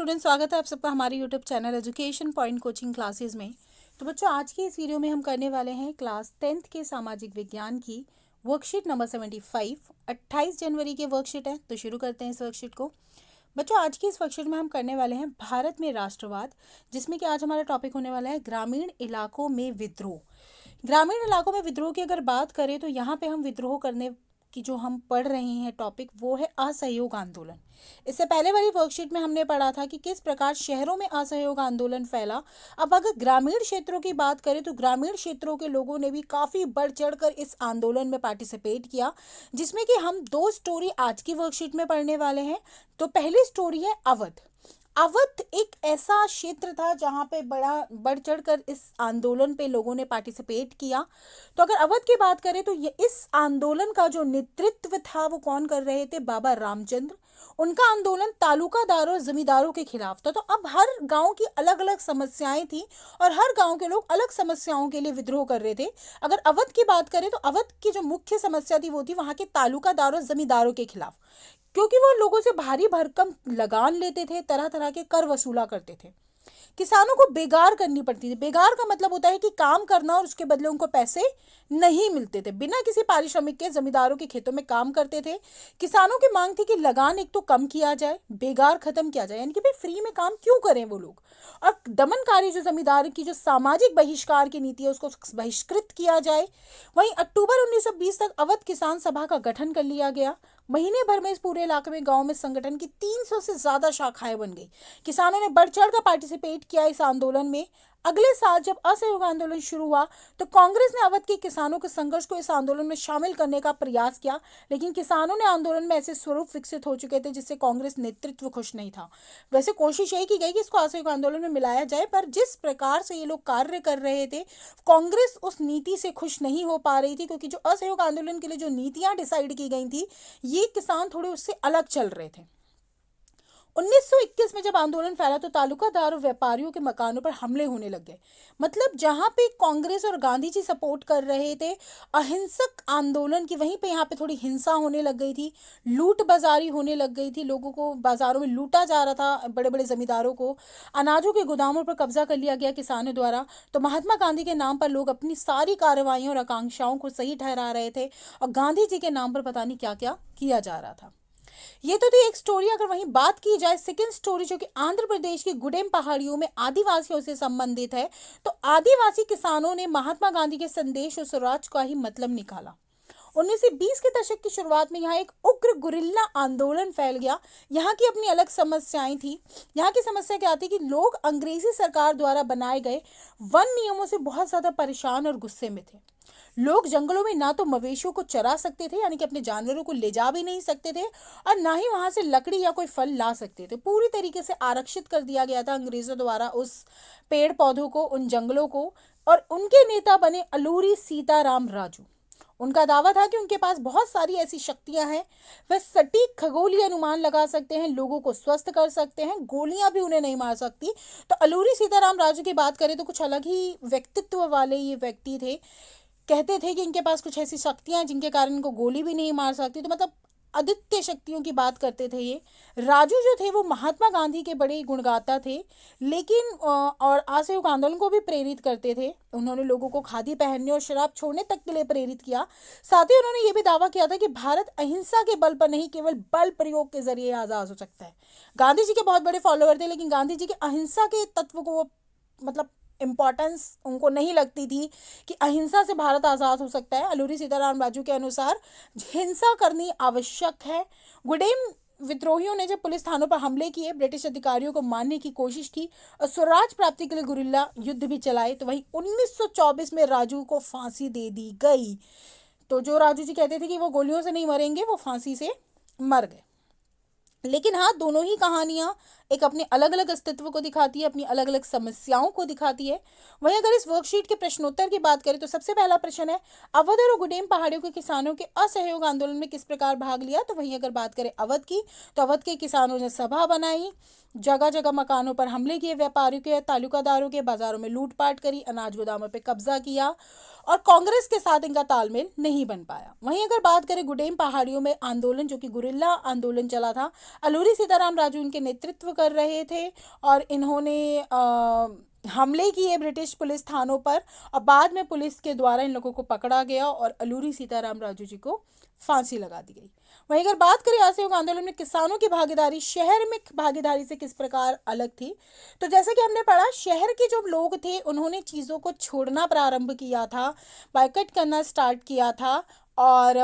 Student, स्वागत है आप सबका हमारे YouTube channel education point coaching classes में। तो बच्चों, आज की इस वीडियो में हम करने वाले हैं क्लास 10th के सामाजिक विज्ञान की वर्कशीट नंबर 75। 28 जनवरी के वर्कशीट है, तो शुरू करते हैं इस वर्कशीट को। बच्चों, आज की इस वर्कशीट में हम करने वाले हैं भारत में राष्ट्रवाद, जिसमें कि आज हमारा टॉपिक होने वाला है ग्रामीण इलाकों में विद्रोह। ग्रामीण इलाकों में विद्रोह की अगर बात करें तो यहाँ पे हम विद्रोह करने की जो हम पढ़ रहे हैं टॉपिक वो है असहयोग आंदोलन। इससे पहले वाली वर्कशीट में हमने पढ़ा था कि किस प्रकार शहरों में असहयोग आंदोलन फैला। अब अगर ग्रामीण क्षेत्रों की बात करें तो ग्रामीण क्षेत्रों के लोगों ने भी काफ़ी बढ़ चढ़कर इस आंदोलन में पार्टिसिपेट किया, जिसमें कि हम दो स्टोरी आज की वर्कशीट में पढ़ने वाले हैं। तो पहली स्टोरी है अवध। अवध एक ऐसा क्षेत्र था जहाँ पे बड़ा बढ़ चढ़कर इस आंदोलन पे लोगों ने पार्टिसिपेट किया। तो अगर अवध की बात करें तो ये इस आंदोलन का जो नेतृत्व था वो कौन कर रहे थे? बाबा रामचंद्र। उनका आंदोलन तालुकादारों और जमींदारों के खिलाफ था। तो अब हर गांव की अलग अलग समस्याएं थी और हर गांव के लोग अलग समस्याओं के लिए विद्रोह कर रहे थे। अगर अवध की बात करें तो अवध की जो मुख्य समस्या थी वो थी वहां के तालुकादारों और जमींदारों के खिलाफ, क्योंकि वो लोगों से भारी भरकम लगान लेते थे, तरह तरह के कर वसूला करते थे। किसानों को बेगार करनी पड़ती थी। बेगार का मतलब होता है कि काम करना और उसके बदले उनको पैसे नहीं मिलते थे। बिना किसी पारिश्रमिक के जमींदारों के खेतों में काम करते थे। किसानों की मांग थी कि लगान एक तो कम किया जाए, बेगार खत्म किया जाए, यानी कि भाई फ्री में काम क्यों करें वो लोग। और दमनकारी जो जमींदार की जो सामाजिक बहिष्कार की नीति है उसको बहिष्कृत किया जाए। वहीं अक्टूबर 1920 तक अवध किसान सभा का गठन कर लिया गया। महीने भर में इस पूरे इलाके में गांव में संगठन की 300 से ज्यादा शाखाएं बन गई। किसानों ने बढ़ चढ़ कर पार्टिसिपेट किया इस आंदोलन में। अगले साल जब असहयोग आंदोलन शुरू हुआ तो कांग्रेस ने अवध के किसानों के संघर्ष को इस आंदोलन में शामिल करने का प्रयास किया, लेकिन किसानों ने आंदोलन में ऐसे स्वरूप विकसित हो चुके थे जिससे कांग्रेस नेतृत्व खुश नहीं था। वैसे कोशिश यही की गई कि इसको असहयोग आंदोलन में मिलाया जाए, पर जिस प्रकार से ये लोग कार्य कर रहे थे कांग्रेस उस नीति से खुश नहीं हो पा रही थी, क्योंकि जो असहयोग आंदोलन के लिए जो नीतियां डिसाइड की गई थी ये किसान थोड़े उससे अलग चल रहे थे। 1921 में जब आंदोलन फैला तो तालुकादार और व्यापारियों के मकानों पर हमले होने लग गए। मतलब जहां पे कांग्रेस और गांधी जी सपोर्ट कर रहे थे अहिंसक आंदोलन की, वहीं पे यहाँ पे थोड़ी हिंसा होने लग गई थी, लूट बाजारी होने लग गई थी। लोगों को बाजारों में लूटा जा रहा था, बड़े बड़े जमींदारों को अनाजों के गोदामों पर कब्जा कर लिया गया किसानों द्वारा। तो महात्मा गांधी के नाम पर लोग अपनी सारी कार्रवाइयों और आकांक्षाओं को सही ठहरा रहे थे और गांधी जी के नाम पर पता नहीं क्या क्या किया जा रहा था। ये तो थी एक स्टोरी। अगर वहीं बात की जाए सेकंड स्टोरी, जो कि आंध्र प्रदेश की गुडेम पहाड़ियों में आदिवासियों से संबंधित है, तो आदिवासी किसानों ने महात्मा गांधी के संदेश और स्वराज का ही मतलब निकाला। 1920 के दशक की शुरुआत में यहाँ एक उग्र गुरिल्ला आंदोलन फैल गया। यहाँ की अपनी अलग समस्याएं थी। यहाँ की समस्या क्या थी कि लोग अंग्रेजी सरकार द्वारा बनाए गए वन नियमों से बहुत ज्यादा परेशान और गुस्से में थे। लोग जंगलों में ना तो मवेशियों को चरा सकते थे, यानी कि अपने जानवरों को ले जा भी नहीं सकते थे, और ना ही वहां से लकड़ी या कोई फल ला सकते थे। पूरी तरीके से आरक्षित कर दिया गया था अंग्रेजों द्वारा उस पेड़ पौधों को, उन जंगलों को। और उनके नेता बने अलूरी सीताराम राजू। उनका दावा था कि उनके पास बहुत सारी ऐसी शक्तियां हैं, वह सटीक खगोलीय अनुमान लगा सकते हैं, लोगों को स्वस्थ कर सकते हैं, गोलियां भी उन्हें नहीं मार सकती। तो अलूरी सीताराम राजू की बात करें तो कुछ अलग ही व्यक्तित्व वाले ये व्यक्ति थे। कहते थे कि इनके पास कुछ ऐसी शक्तियां हैं जिनके कारण इनको गोली भी नहीं मार सकती। तो मतलब अद्वितीय शक्तियों की बात करते थे ये। राजू जो थे वो महात्मा गांधी के बड़े गुणगाता थे, लेकिन और असहयोग आंदोलन को भी प्रेरित करते थे। उन्होंने लोगों को खादी पहनने और शराब छोड़ने तक के लिए प्रेरित किया। साथ ही उन्होंने ये भी दावा किया था कि भारत अहिंसा के बल पर नहीं, केवल बल प्रयोग के जरिए आज़ाद हो सकता है। गांधी जी के बहुत बड़े फॉलोअर थे, लेकिन गांधी जी के अहिंसा के तत्व को वो मतलब इम्पॉर्टेंस उनको नहीं लगती थी कि अहिंसा से भारत आज़ाद हो सकता है। अलूरी सीताराम राजू के अनुसार हिंसा करनी आवश्यक है। गुडेम विद्रोहियों ने जब पुलिस थानों पर हमले किए, ब्रिटिश अधिकारियों को मारने की कोशिश की और स्वराज प्राप्ति के लिए गुरिल्ला युद्ध भी चलाए, तो वही 1924 में राजू को फांसी दे दी गई। तो जो राजू जी कहते थे कि वो गोलियों से नहीं मरेंगे, वो फांसी से मर गए। लेकिन हाँ, दोनों ही कहानियाँ एक अपने अलग अलग अस्तित्व को दिखाती है, अपनी अलग अलग समस्याओं को दिखाती है। वहीं अगर इस वर्कशीट के प्रश्नोत्तर की बात करें तो सबसे पहला प्रश्न है अवध और गुडेम पहाड़ियों के किसानों के असहयोग आंदोलन में किस प्रकार भाग लिया। तो वहीं अगर बात करें अवध की, तो अवध के किसानों ने सभा बनाई, जगह जगह मकानों पर हमले किए, व्यापारियों के, तालुकादारों के, बाजारों में लूटपाट करी, अनाज गोदामों पर कब्जा किया, और कांग्रेस के साथ इनका तालमेल नहीं बन पाया। वहीं अगर बात करें गुडेम पहाड़ियों में आंदोलन, जो कि गुरिल्ला आंदोलन चला था, अलूरी सीताराम राजू इनके नेतृत्व कर रहे थे और इन्होंने हमले किए ब्रिटिश पुलिस थानों पर, और बाद में पुलिस के द्वारा इन लोगों को पकड़ा गया और अलूरी सीताराम राजू जी को फांसी लगा दी गई। वहीं अगर बात करें असहयोग आंदोलन में किसानों की भागीदारी शहर में भागीदारी से किस प्रकार अलग थी, तो जैसे कि हमने पढ़ा, शहर के जो लोग थे उन्होंने चीज़ों को छोड़ना प्रारंभ किया था, बायकट करना स्टार्ट किया था। और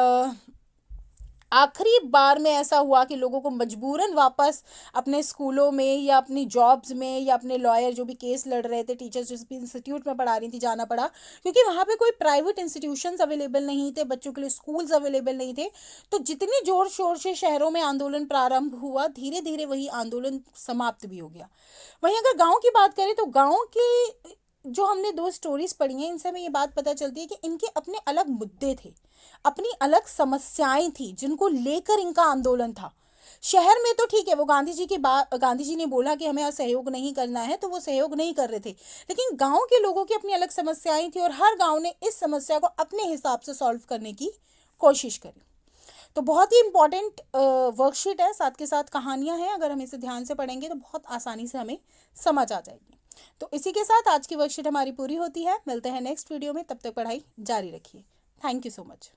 आखिरी बार में ऐसा हुआ कि लोगों को मजबूरन वापस अपने स्कूलों में या अपनी जॉब्स में या अपने लॉयर जो भी केस लड़ रहे थे, टीचर्स जिस भी इंस्टीट्यूट में पढ़ा रही थी, जाना पड़ा, क्योंकि वहाँ पे कोई प्राइवेट इंस्टीट्यूशंस अवेलेबल नहीं थे, बच्चों के लिए स्कूल्स अवेलेबल नहीं थे। तो जितनी जोर शोर से शहरों में आंदोलन प्रारंभ हुआ, धीरे धीरे वही आंदोलन समाप्त भी हो गया। वहीं अगर गाँव की बात करें तो गाँव के जो हमने दो स्टोरीज पढ़ी हैं, इनसे हमें ये बात पता चलती है कि इनके अपने अलग मुद्दे थे, अपनी अलग समस्याएं थी जिनको लेकर इनका आंदोलन था। शहर में तो ठीक है, वो गांधी जी की बात, गांधी जी ने बोला कि हमें सहयोग नहीं करना है, तो वो सहयोग नहीं कर रहे थे, लेकिन गांव के लोगों की अपनी अलग समस्याएं थी और हर गांव ने इस समस्या को अपने हिसाब से सॉल्व करने की कोशिश करी। तो बहुत ही इंपॉर्टेंट वर्कशीट है, साथ के साथ कहानियां हैं, अगर हम इसे ध्यान से पढ़ेंगे तो बहुत आसानी से हमें समझ आ जाएगी। तो इसी के साथ आज की वर्कशीट हमारी पूरी होती है। मिलते हैं नेक्स्ट वीडियो में, तब तक पढ़ाई जारी रखिए। Thank you so much.